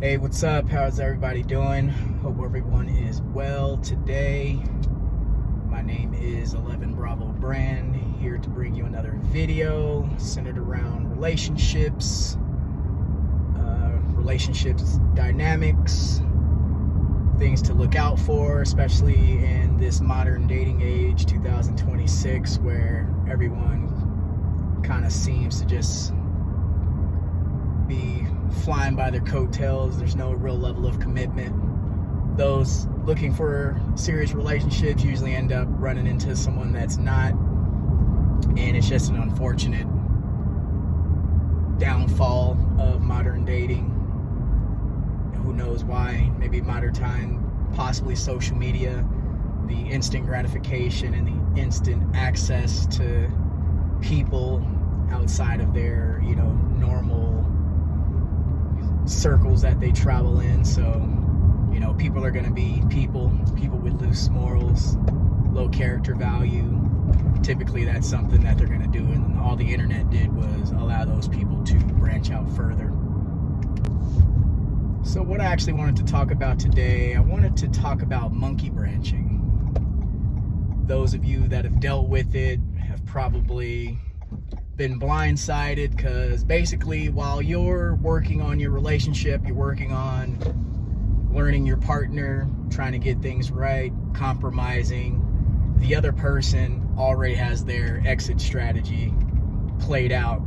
Hey, what's up? How's everybody doing? Hope everyone is well today. My name is 11 Bravo Brand, here to bring you another video centered around relationships, dynamics, things to look out for, especially in this modern dating age, 2026, where everyone kind of seems to just be flying by their coattails. There's no real level of commitment. Those looking for serious relationships usually end up running into someone that's not, and it's just an unfortunate downfall of modern dating. Who knows why? Maybe modern time, possibly social media, the instant gratification and the instant access to people outside of their, normal circles that they travel in. So, people are going to be people with loose morals, low character value. Typically that's something that they're going to do, and all the internet did was allow those people to branch out further. So what I actually wanted to talk about today, I wanted to talk about monkey branching. Those of you that have dealt with it have probably been blindsided, because basically while you're working on your relationship, you're working on learning your partner, trying to get things right, compromising, the other person already has their exit strategy played out,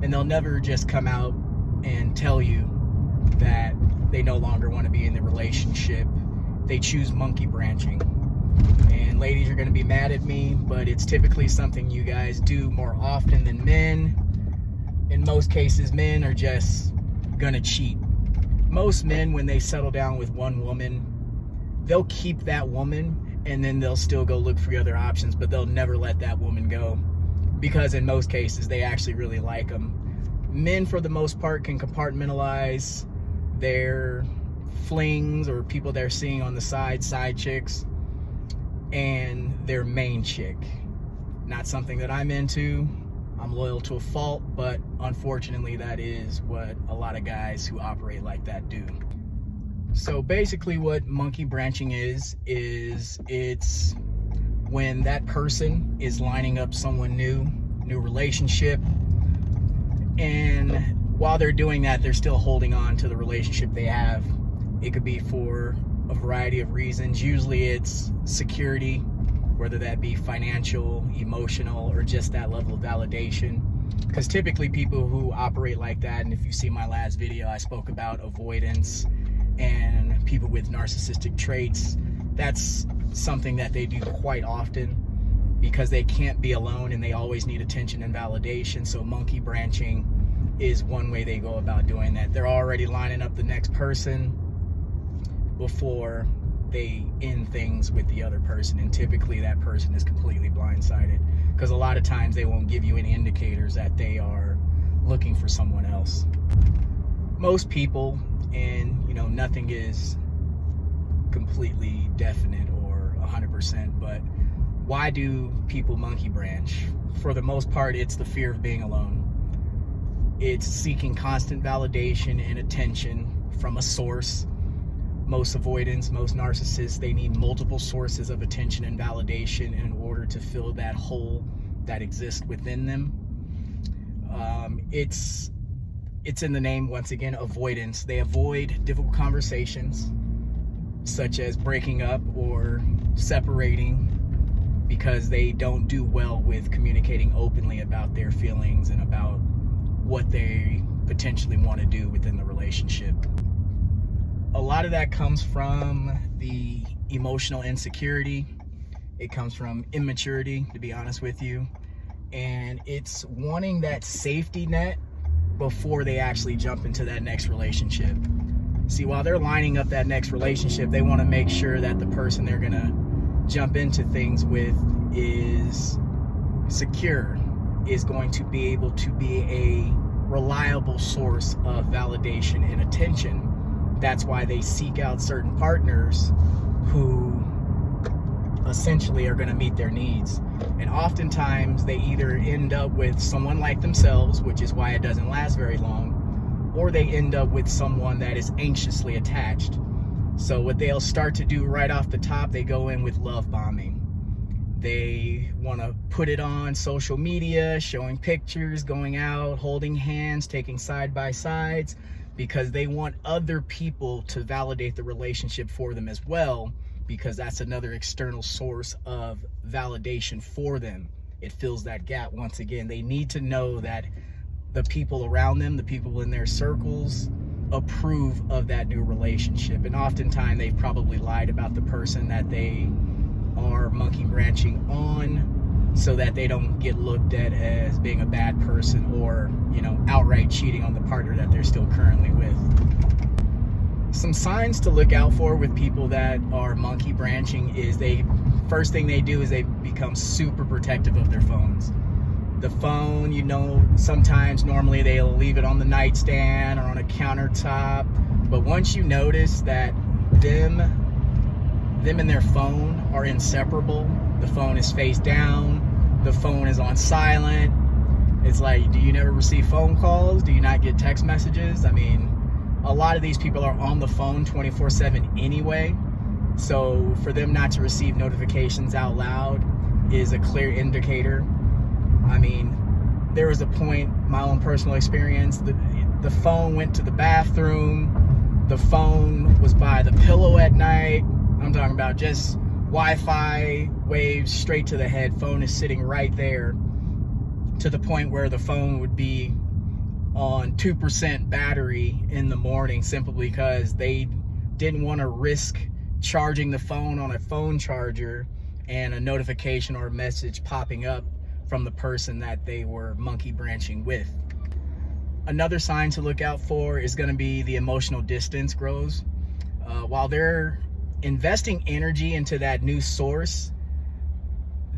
and they'll never just come out and tell you that they no longer want to be in the relationship. They choose monkey branching. And ladies are going to be mad at me, but it's typically something you guys do more often than men. In most cases, men are just gonna cheat. Most men, when they settle down with one woman, they'll keep that woman, and then they'll still go look for other options, but they'll never let that woman go, because in most cases they actually really like them. Men, for the most part, can compartmentalize their flings or people they're seeing on the side chicks, and their main chick. Not something that I'm into. I'm loyal to a fault, but unfortunately that is what a lot of guys who operate like that do. So basically what monkey branching is it's when that person is lining up someone new relationship, and while they're doing that, they're still holding on to the relationship they have. It could be for a variety of reasons. Usually it's security, whether that be financial, emotional, or just that level of validation. Because typically people who operate like that, and if you see my last video, I spoke about avoidance and people with narcissistic traits. That's something that they do quite often because they can't be alone and they always need attention and validation. So monkey branching is one way they go about doing that. They're already lining up the next person before they end things with the other person, and typically that person is completely blindsided, because a lot of times they won't give you any indicators that they are looking for someone else. Most people, and nothing is completely definite or 100%, but why do people monkey branch? For the most part, it's the fear of being alone. It's seeking constant validation and attention from a source. Most avoidants, most narcissists, they need multiple sources of attention and validation in order to fill that hole that exists within them. It's in the name, once again, avoidance. They avoid difficult conversations, such as breaking up or separating, because they don't do well with communicating openly about their feelings and about what they potentially want to do within the relationship. A lot of that comes from the emotional insecurity. It comes from immaturity, to be honest with you. And it's wanting that safety net before they actually jump into that next relationship. See, while they're lining up that next relationship, they want to make sure that the person they're going to jump into things with is secure, is going to be able to be a reliable source of validation and attention. That's why they seek out certain partners who essentially are going to meet their needs. And oftentimes they either end up with someone like themselves, which is why it doesn't last very long, or they end up with someone that is anxiously attached. So what they'll start to do right off the top, they go in with love bombing. They want to put it on social media, showing pictures, going out, holding hands, taking side-by-sides, because they want other people to validate the relationship for them as well, because that's another external source of validation for them. It fills that gap once again. They need to know that the people around them, the people in their circles, approve of that new relationship. And oftentimes they've probably lied about the person that they are monkey branching on, so that they don't get looked at as being a bad person, or, you know, outright cheating on the partner that they're still currently with. Some signs to look out for with people that are monkey branching is first thing they do is they become super protective of their phones. The phone, you know, sometimes normally they'll leave it on the nightstand or on a countertop, but once you notice that them and their phone are inseparable, the phone is face down, the phone is on silent, it's like, do you never receive phone calls? Do you not get text messages? I mean, a lot of these people are on the phone 24/7 anyway, so for them not to receive notifications out loud is a clear indicator. I mean, there was a point, my own personal experience, the phone went to the bathroom, the phone was by the pillow at night. I'm talking about just Wi-Fi waves straight to the head. Phone is sitting right there, to the point where the phone would be on 2% battery in the morning, simply because they didn't want to risk charging the phone on a phone charger and a notification or a message popping up from the person that they were monkey branching with. Another sign to look out for is going to be the emotional distance grows. While they're investing energy into that new source,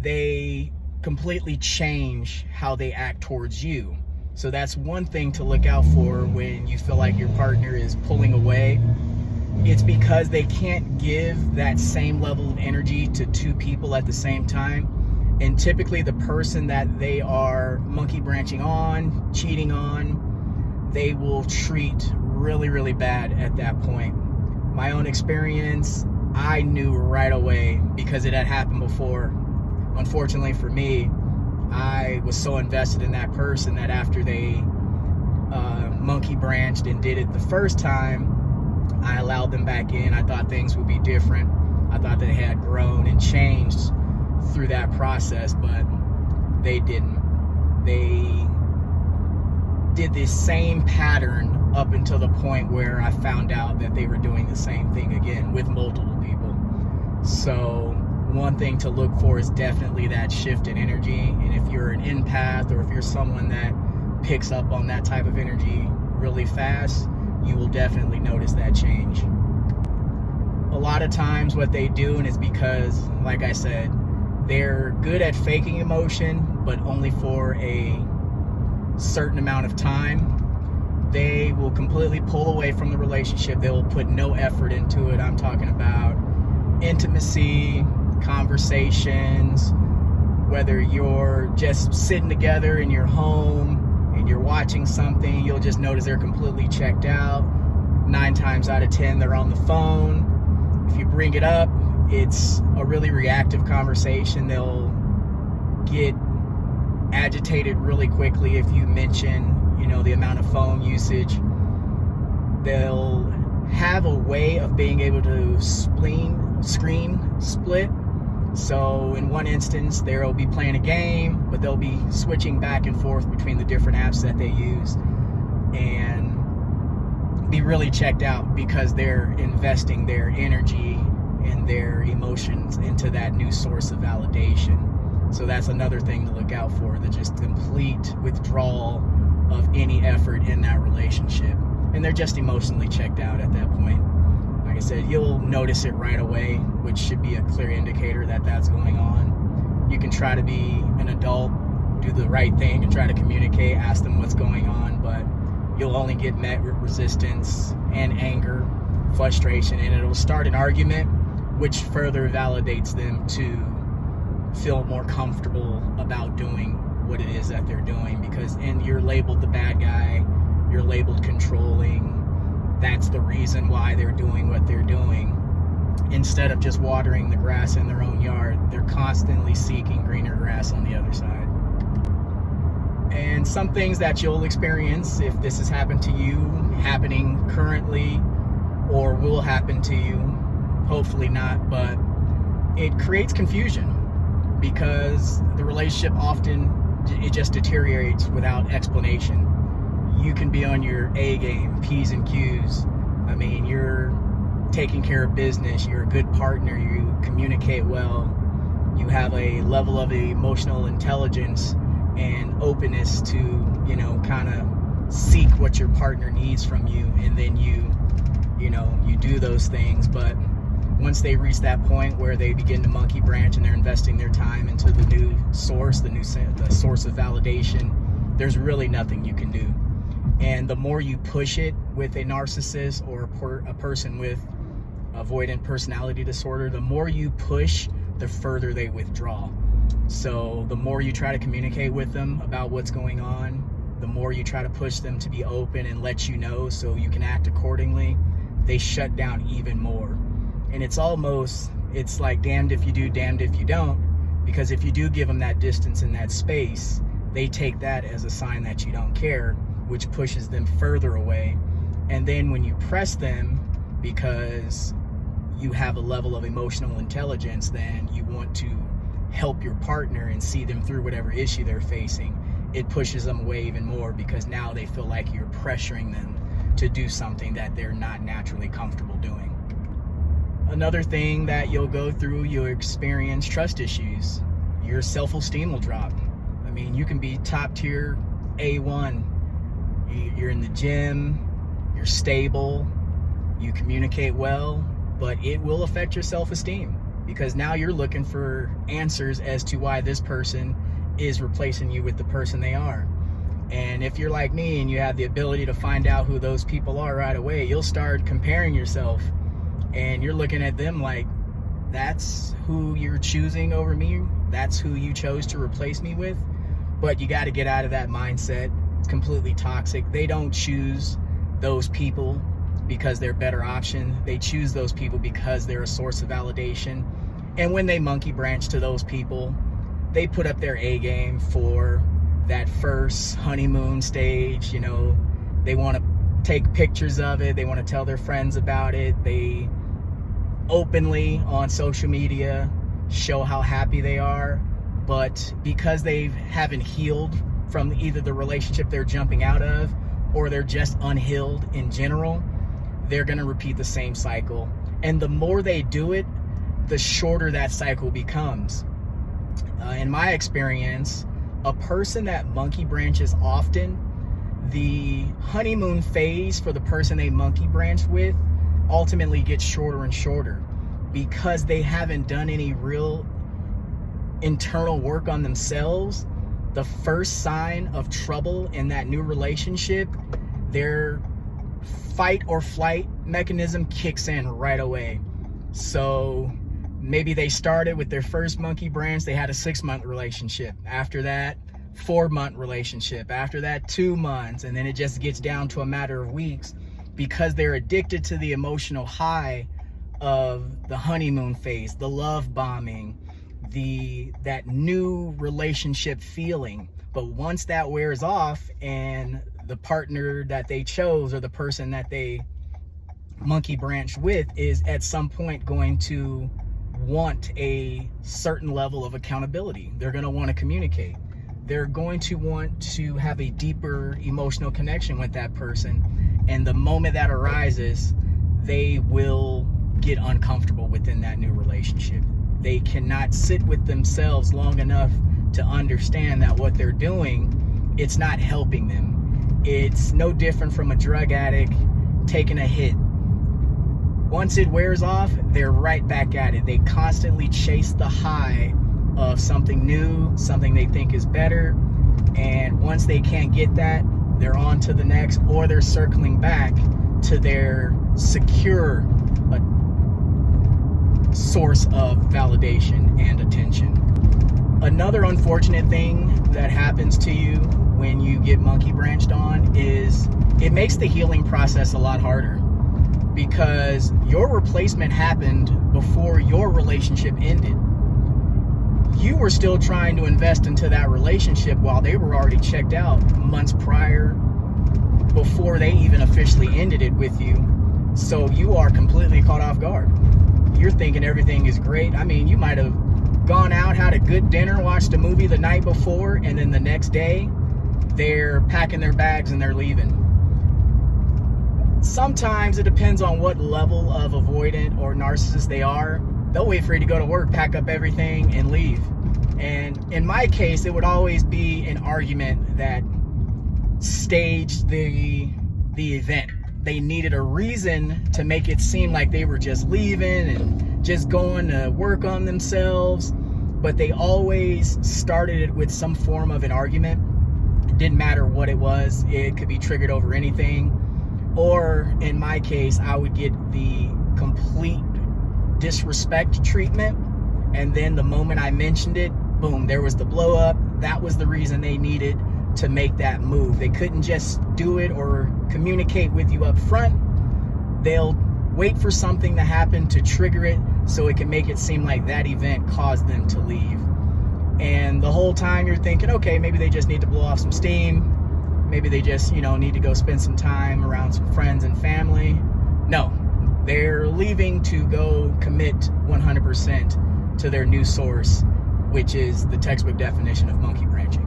they completely change how they act towards you. So that's one thing to look out for when you feel like your partner is pulling away. It's because they can't give that same level of energy to two people at the same time. And typically the person that they are monkey branching on, cheating on, they will treat really, really bad at that point. My own experience, I knew right away, because it had happened before. Unfortunately for me, I was so invested in that person that after they monkey branched and did it the first time, I allowed them back in. I thought things would be different. I thought they had grown and changed through that process, but they didn't. They did this same pattern up until the point where I found out that they were doing the same thing again with multiple people. So one thing to look for is definitely that shift in energy. And if you're an empath, or if you're someone that picks up on that type of energy really fast, you will definitely notice that change. A lot of times what they do, and it's because, like I said, they're good at faking emotion, but only for a certain amount of time. They will completely pull away from the relationship. They will put no effort into it. I'm talking about intimacy, conversations, whether you're just sitting together in your home and you're watching something, you'll just notice they're completely checked out. 9 times out of 10, they're on the phone. If you bring it up, it's a really reactive conversation. They'll get agitated really quickly if you mention, you know, the amount of phone usage. They'll have a way of being able to screen split. So in one instance, they'll be playing a game, but they'll be switching back and forth between the different apps that they use, and be really checked out because they're investing their energy and their emotions into that new source of validation. So that's another thing to look out for, the just complete withdrawal of any effort in that relationship. And they're just emotionally checked out at that point. Like I said, you'll notice it right away, which should be a clear indicator that that's going on. You can try to be an adult, do the right thing, and try to communicate, ask them what's going on, but you'll only get met with resistance and anger, frustration, and it'll start an argument, which further validates them to feel more comfortable about doing what it is that they're doing, because you're labeled the bad guy, you're labeled controlling. That's the reason why they're doing what they're doing. Instead of just watering the grass in their own yard, they're constantly seeking greener grass on the other side. And some things that you'll experience, if this has happened to you, happening currently, or will happen to you, hopefully not, but it creates confusion because the relationship often, it just deteriorates without explanation. You can be on your A game, P's and Q's. I mean, you're taking care of business, you're a good partner, you communicate well, you have a level of emotional intelligence and openness to, kind of seek what your partner needs from you, and then you do those things. But once they reach that point where they begin to monkey branch and they're investing their time into the new source, the source of validation, there's really nothing you can do. And the more you push it with a narcissist or a person with avoidant personality disorder, the more you push, the further they withdraw. So the more you try to communicate with them about what's going on, the more you try to push them to be open and let you know so you can act accordingly, they shut down even more. And it's like damned if you do, damned if you don't, because if you do give them that distance and that space, they take that as a sign that you don't care, which pushes them further away. And then when you press them, because you have a level of emotional intelligence, then you want to help your partner and see them through whatever issue they're facing, it pushes them away even more, because now they feel like you're pressuring them to do something that they're not naturally comfortable doing. Another thing that you'll go through, you'll experience trust issues. Your self-esteem will drop. I mean, you can be top tier A1. You're in the gym, you're stable, you communicate well, but it will affect your self-esteem, because now you're looking for answers as to why this person is replacing you with the person they are. And if you're like me and you have the ability to find out who those people are right away, you'll start comparing yourself, and you're looking at them like, that's who you're choosing over me, that's who you chose to replace me with. But you got to get out of that mindset. It's completely toxic. They don't choose those people because they're a better option. They choose those people because they're a source of validation. And when they monkey branch to those people, they put up their A game for that first honeymoon stage. They want to take pictures of it. They want to tell their friends about it. They openly on social media show how happy they are. But because they haven't healed from either the relationship they're jumping out of, or they're just unhealed in general, they're going to repeat the same cycle. And the more they do it, the shorter that cycle becomes. In my experience, a person that monkey branches often, the honeymoon phase for the person they monkey branch with ultimately gets shorter and shorter, because they haven't done any real internal work on themselves. The first sign of trouble in that new relationship, their fight or flight mechanism kicks in right away. So maybe they started with their first monkey branch, they had a 6-month relationship. After that, 4-month relationship. After that, 2 months. And then it just gets down to a matter of weeks, because they're addicted to the emotional high of the honeymoon phase, the love bombing, that new relationship feeling. But once that wears off and the partner that they chose, or the person that they monkey branch with, is at some point going to want a certain level of accountability, they're going to want to communicate, they're going to want to have a deeper emotional connection with that person. And the moment that arises, they will get uncomfortable within that new relationship. They cannot sit with themselves long enough to understand that what they're doing, it's not helping them. It's no different from a drug addict taking a hit. Once it wears off, they're right back at it. They constantly chase the high of something new, something they think is better. And once they can't get that, they're on to the next, or they're circling back to their secure source of validation and attention. Another unfortunate thing that happens to you when you get monkey branched on is it makes the healing process a lot harder, because your replacement happened before your relationship ended. You were still trying to invest into that relationship while they were already checked out months prior, before they even officially ended it with you. So you are completely caught off guard. You're thinking everything is great. I mean, you might have gone out, had a good dinner, watched a movie the night before, and then the next day they're packing their bags and they're leaving. Sometimes it depends on what level of avoidant or narcissist they are. They'll wait for you to go to work, pack up everything, and leave. And in my case, it would always be an argument that staged the event. They needed a reason to make it seem like they were just leaving and just going to work on themselves, but they always started it with some form of an argument. It didn't matter what it was. It could be triggered over anything. Or in my case, I would get the complete disrespect treatment, and then the moment I mentioned it, boom, there was the blow up. That was the reason they needed to make that move. They couldn't just do it or communicate with you up front. They'll wait for something to happen to trigger it so it can make it seem like that event caused them to leave. And the whole time you're thinking, okay, maybe they just need to blow off some steam. Maybe they just, need to go spend some time around some friends and family. No, they're leaving to go commit 100% to their new source, which is the textbook definition of monkey branching.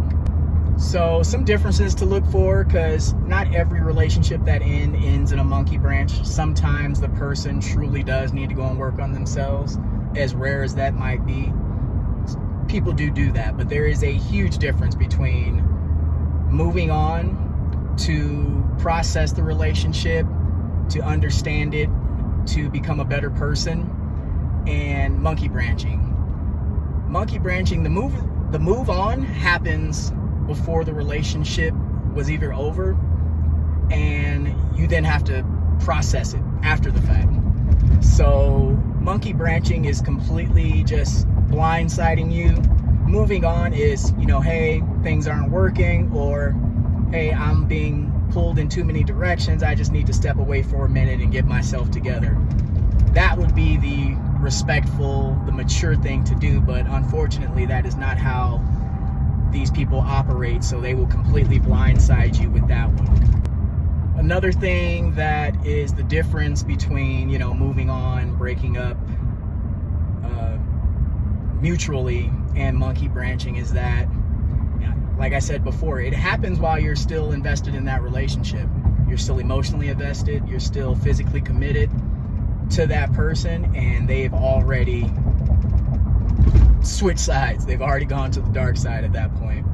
So some differences to look for, because not every relationship that ends in a monkey branch. Sometimes the person truly does need to go and work on themselves, as rare as that might be. People do that, but there is a huge difference between moving on to process the relationship, to understand it, to become a better person, and monkey branching. Monkey branching, the move on happens before the relationship was either over, and you then have to process it after the fact. So monkey branching is completely just blindsiding you. Moving on is, hey, things aren't working, or hey, I'm being pulled in too many directions. I just need to step away for a minute and get myself together. That would be the respectful, the mature thing to do, but unfortunately that is not how these people operate, so they will completely blindside you with that one. Another thing that is the difference between, moving on, breaking up mutually, and monkey branching is that, like I said before, it happens while you're still invested in that relationship. You're still emotionally invested, you're still physically committed to that person, and they've already switched sides. They've already gone to the dark side at that point.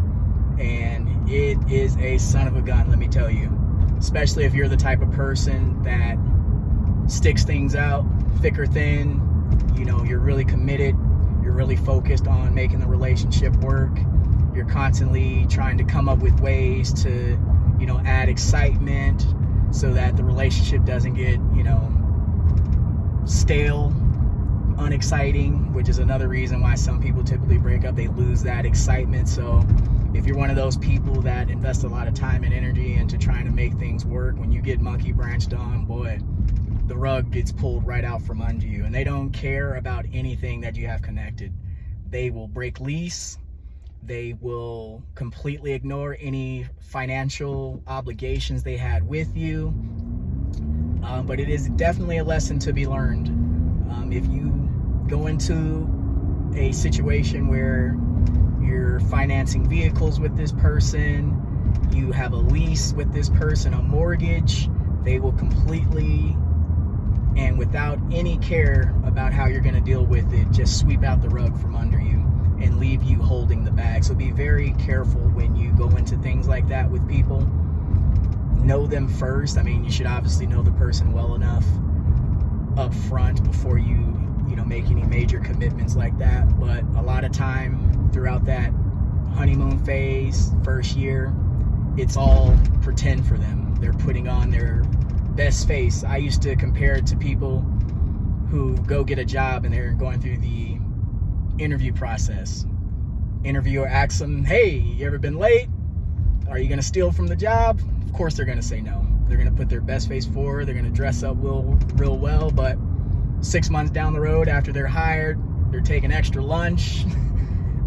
And it is a son of a gun, let me tell you. Especially if you're the type of person that sticks things out, thick or thin. You're really committed. You're really focused on making the relationship work. You're constantly trying to come up with ways to, add excitement so that the relationship doesn't get, stale, unexciting, which is another reason why some people typically break up. They lose that excitement. So if you're one of those people that invest a lot of time and energy into trying to make things work, when you get monkey branched on, boy, the rug gets pulled right out from under you, and they don't care about anything that you have connected. They will break lease. They will completely ignore any financial obligations they had with you. But it is definitely a lesson to be learned. If you go into a situation where you're financing vehicles with this person, you have a lease with this person, a mortgage, they will completely, and without any care about how you're going to deal with it, just sweep out the rug from under you and leave you holding the bag. So be very careful when you go into things like that with people. Know them first. I mean, you should obviously know the person well enough up front before you make any major commitments like that. But a lot of time throughout that honeymoon phase, first year, it's all pretend for them. They're putting on their best face. I used to compare it to people who go get a job and they're going through the interview process. Interviewer asks them, hey, you ever been late? Are you going to steal from the job? Of course they're going to say no. They're going to put their best face forward. They're going to dress up real well, but 6 months down the road after they're hired, they're taking extra lunch.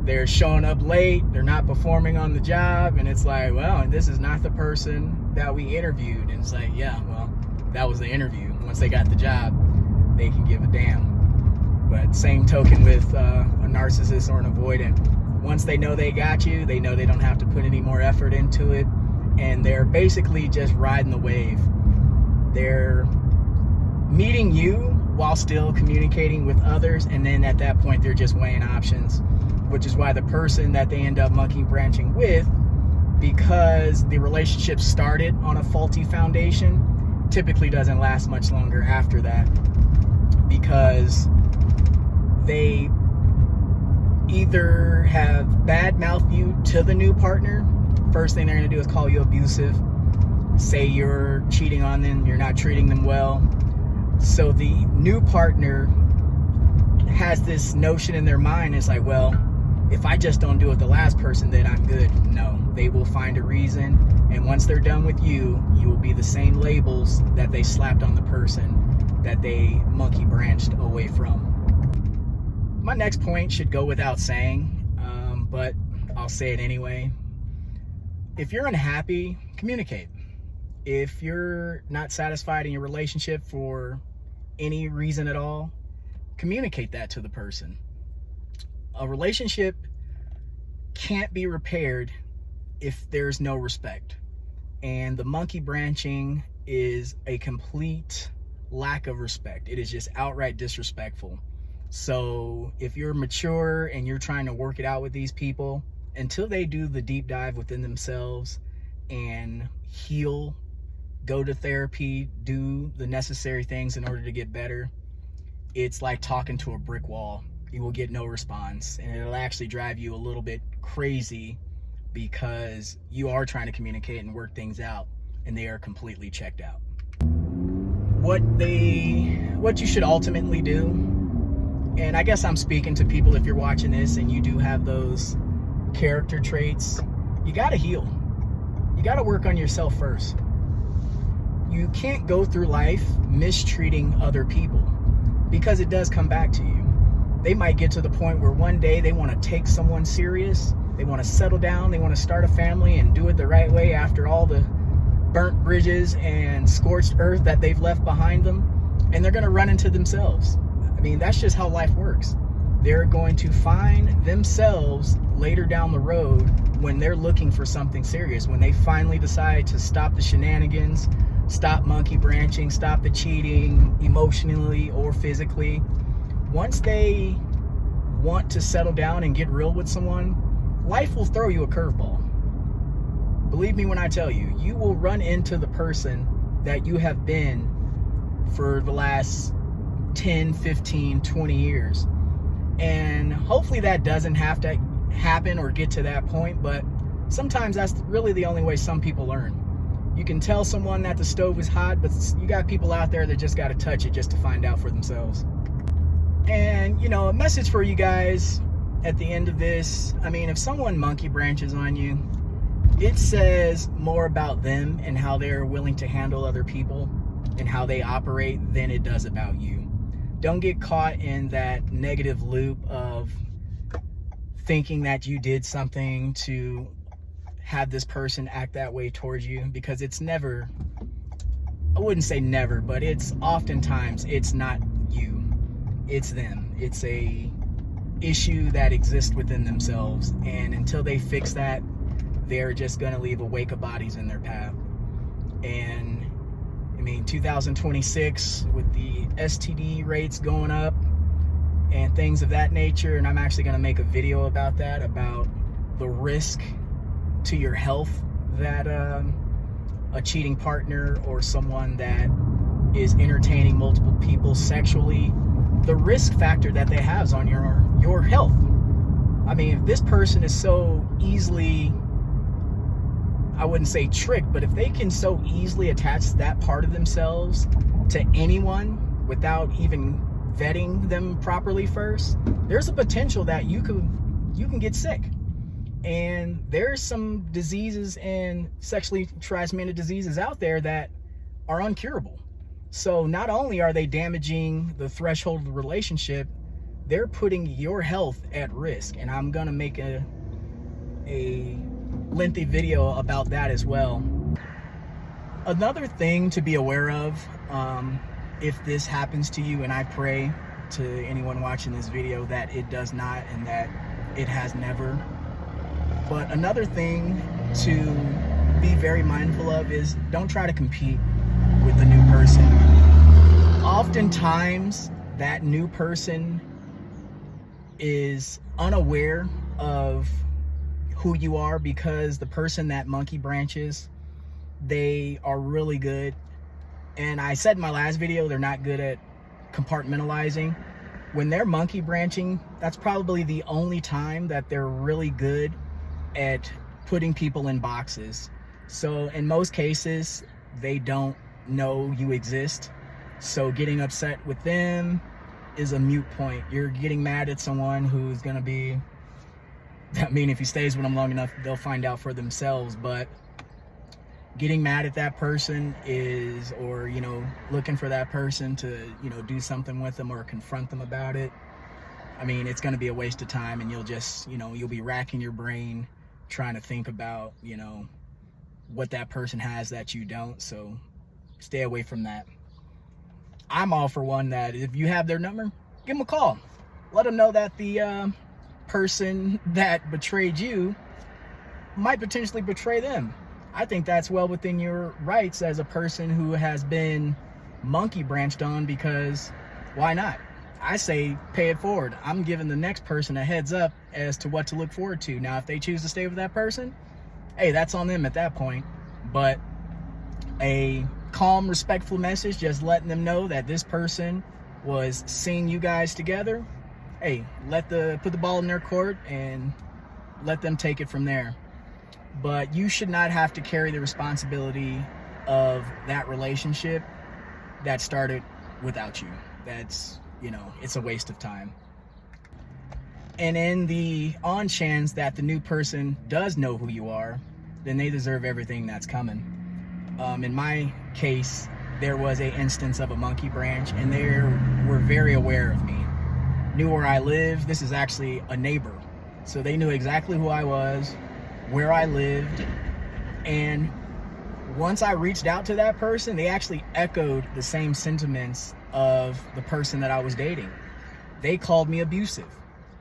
They're showing up late. They're not performing on the job. And it's like, well, and this is not the person that we interviewed. And it's like, yeah, well, that was the interview. Once they got the job, they can give a damn. But same token with a narcissist or an avoidant. Once they know they got you, they know they don't have to put any more effort into it. And they're basically just riding the wave. They're meeting you while still communicating with others. And then at that point, they're just weighing options, which is why the person that they end up monkey branching with, because the relationship started on a faulty foundation, typically doesn't last much longer after that, because they either have badmouthed you to the new partner. First thing they're going to do is call you abusive, say you're cheating on them, you're not treating them well. So the new partner has this notion in their mind. It's like, well, if I just don't do what the last person did, I'm good. No, they will find a reason. And once they're done with you, you will be the same labels that they slapped on the person that they monkey branched away from. My next point should go without saying, but I'll say it anyway. If you're unhappy, communicate. If you're not satisfied in your relationship for any reason at all, communicate that to the person. A relationship can't be repaired if there's no respect. And the monkey branching is a complete lack of respect. It is just outright disrespectful. So if you're mature and you're trying to work it out with these people, until they do the deep dive within themselves and heal, go to therapy, do the necessary things in order to get better, it's like talking to a brick wall. You will get no response, and it'll actually drive you a little bit crazy because you are trying to communicate and work things out, and they are completely checked out. What you should ultimately do, and I guess I'm speaking to people if you're watching this and you do have those character traits, you got to heal. You got to work on yourself first. You can't go through life mistreating other people, because it does come back to you. They might get to the point where one day they want to take someone serious, they want to settle down, they want to start a family and do it the right way after all the burnt bridges and scorched earth that they've left behind them, and they're going to run into themselves. I mean, that's just how life works. They're going to find themselves later down the road when they're looking for something serious, when they finally decide to stop the shenanigans, stop monkey branching, stop the cheating emotionally or physically. Once they want to settle down and get real with someone, life will throw you a curveball. Believe me when I tell you, you will run into the person that you have been for the last 10, 15, 20 years. And hopefully that doesn't have to happen or get to that point, but sometimes that's really the only way some people learn. You can tell someone that the stove is hot, but you got people out there that just got to touch it just to find out for themselves. And, you know, a message for you guys at the end of this, I mean, if someone monkey branches on you, it says more about them and how they're willing to handle other people and how they operate than it does about you. Don't get caught in that negative loop of thinking that you did something to have this person act that way towards you, because it's never, I wouldn't say never, but it's oftentimes, it's not you, it's them. It's a issue that exists within themselves, and until they fix that, they're just going to leave a wake of bodies in their path. And I mean, 2026 with the STD rates going up and things of that nature, and I'm actually going to make a video about that, about the risk to your health that a cheating partner or someone that is entertaining multiple people sexually, the risk factor that they have on your health. I mean, if this person is so easily, I wouldn't say tricked, but if they can so easily attach that part of themselves to anyone without even vetting them properly first, there's a potential that you can get sick. And there's some diseases and sexually transmitted diseases out there that are uncurable. So not only are they damaging the threshold of the relationship, they're putting your health at risk. And I'm gonna make a lengthy video about that as well. Another thing to be aware of, if this happens to you, and I pray to anyone watching this video that it does not and that it has never, but another thing to be very mindful of is don't try to compete with the new person. Oftentimes, that new person is unaware of who you are because the person that monkey branches, they are really good. And I said in my last video, they're not good at compartmentalizing. When they're monkey branching, that's probably the only time that they're really good at putting people in boxes. So in most cases, they don't know you exist. So getting upset with them is a moot point. You're getting mad at someone who's gonna be, I mean, if he stays with them long enough, they'll find out for themselves. But getting mad at that person is, or, you know, looking for that person to, you know, do something with them or confront them about it, I mean, it's going to be a waste of time, and you'll just, you know, you'll be racking your brain trying to think about, you know, what that person has that you don't. So stay away from that. I'm all for one that if you have their number, give them a call. Let them know that the person that betrayed you might potentially betray them. I think that's well within your rights as a person who has been monkey branched on, because why not? I say pay it forward. I'm giving the next person a heads up as to what to look forward to. Now, if they choose to stay with that person, hey, that's on them at that point. But a calm, respectful message, just letting them know that this person was seeing you guys together. Hey, put the ball in their court and let them take it from there. But you should not have to carry the responsibility of that relationship that started without you. That's, you know, it's a waste of time. And in the on chance that the new person does know who you are, then they deserve everything that's coming. In my case, there was an instance of a monkey branch, and they were very aware of me, knew where I live. This is actually a neighbor, so they knew exactly who I was, where I lived. And once I reached out to that person, they actually echoed the same sentiments of the person that I was dating. They called me abusive.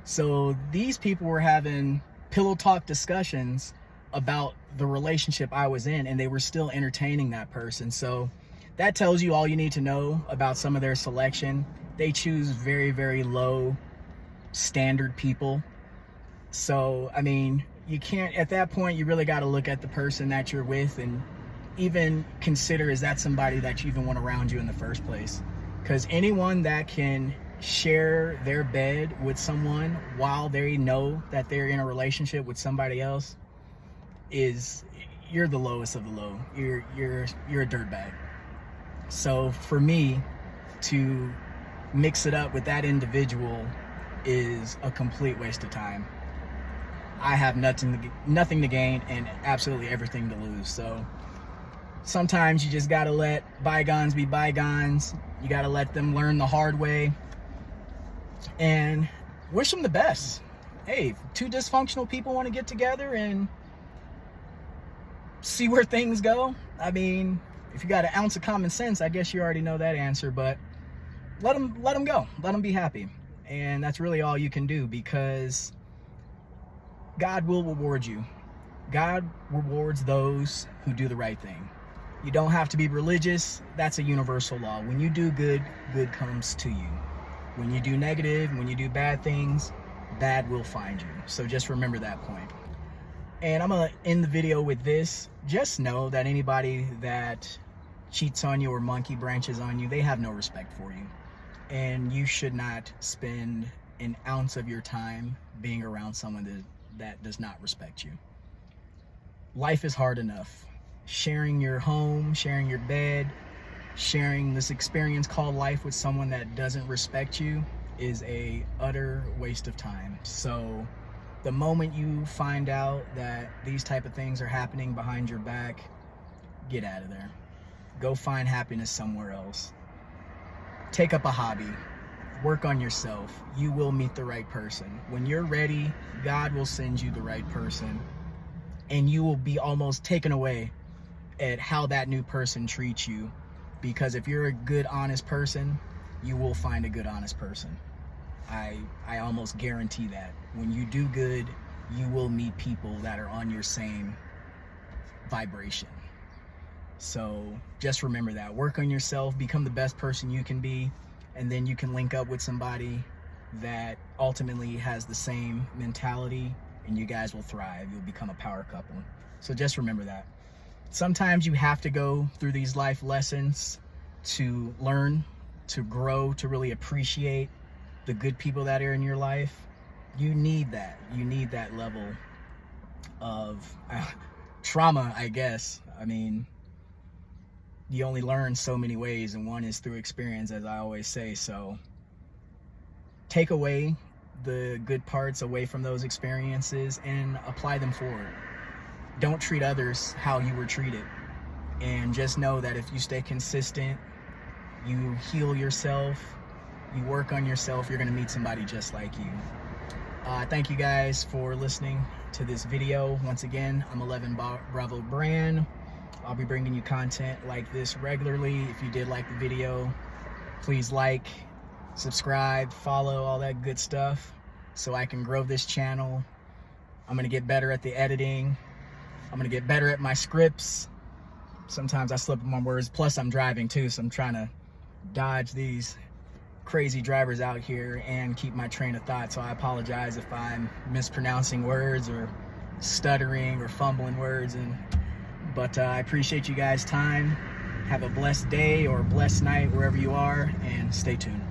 So these people were having pillow talk discussions about the relationship I was in, and they were still entertaining that person. So that tells you all you need to know about some of their selection. They choose very, very low standard people. So, I mean, you can't, at that point, you really got to look at the person that you're with and even consider, is that somebody that you even want around you in the first place? Because anyone that can share their bed with someone while they know that they're in a relationship with somebody else you're the lowest of the low. You're a dirtbag. So for me to mix it up with that individual is a complete waste of time. I have nothing to gain and absolutely everything to lose. So sometimes you just gotta let bygones be bygones. You gotta let them learn the hard way and wish them the best. Hey, two dysfunctional people want to get together and see where things go. I mean, if you got an ounce of common sense, I guess you already know that answer, but let them go. Let them be happy. And that's really all you can do, because God will reward you. God rewards those who do the right thing. You don't have to be religious. That's a universal law. When you do good, good comes to you. When you do negative, when you do bad things, bad will find you. So just remember that point. And I'm going to end the video with this. Just know that anybody that cheats on you or monkey branches on you, they have no respect for you. And you should not spend an ounce of your time being around someone that does not respect you. Life is hard enough. Sharing your home, sharing your bed, sharing this experience called life with someone that doesn't respect you is a utter waste of time. So The moment you find out that these type of things are happening behind your back, get out of there. Go find happiness somewhere else. Take up a hobby. Work on yourself. You will meet the right person. When you're ready, God will send you the right person, and you will be almost taken away at how that new person treats you. Because if you're a good, honest person, you will find a good, honest person. I almost guarantee that. When you do good, you will meet people that are on your same vibration. So just remember that. Work on yourself, become the best person you can be, and then you can link up with somebody that ultimately has the same mentality, and you guys will thrive. You'll become a power couple. So just remember that. Sometimes you have to go through these life lessons to learn, to grow, to really appreciate the good people that are in your life. You need that. You need that level of trauma, I guess. I mean, you only learn so many ways, and one is through experience, as I always say. So take away the good parts away from those experiences and apply them forward. Don't treat others how you were treated. And just know that if you stay consistent, you heal yourself, you work on yourself, you're going to meet somebody just like you. Thank you guys for listening to this video. Once again, I'm 11 Bravo Brand. I'll be bringing you content like this regularly. If you did like the video, please like, subscribe, follow, all that good stuff, so I can grow this channel. I'm going to get better at the editing. I'm going to get better at my scripts. Sometimes I slip up my words. Plus, I'm driving too, so I'm trying to dodge these crazy drivers out here and keep my train of thought. So I apologize if I'm mispronouncing words or stuttering or fumbling words. But I appreciate you guys' time. Have a blessed day or a blessed night wherever you are, and stay tuned.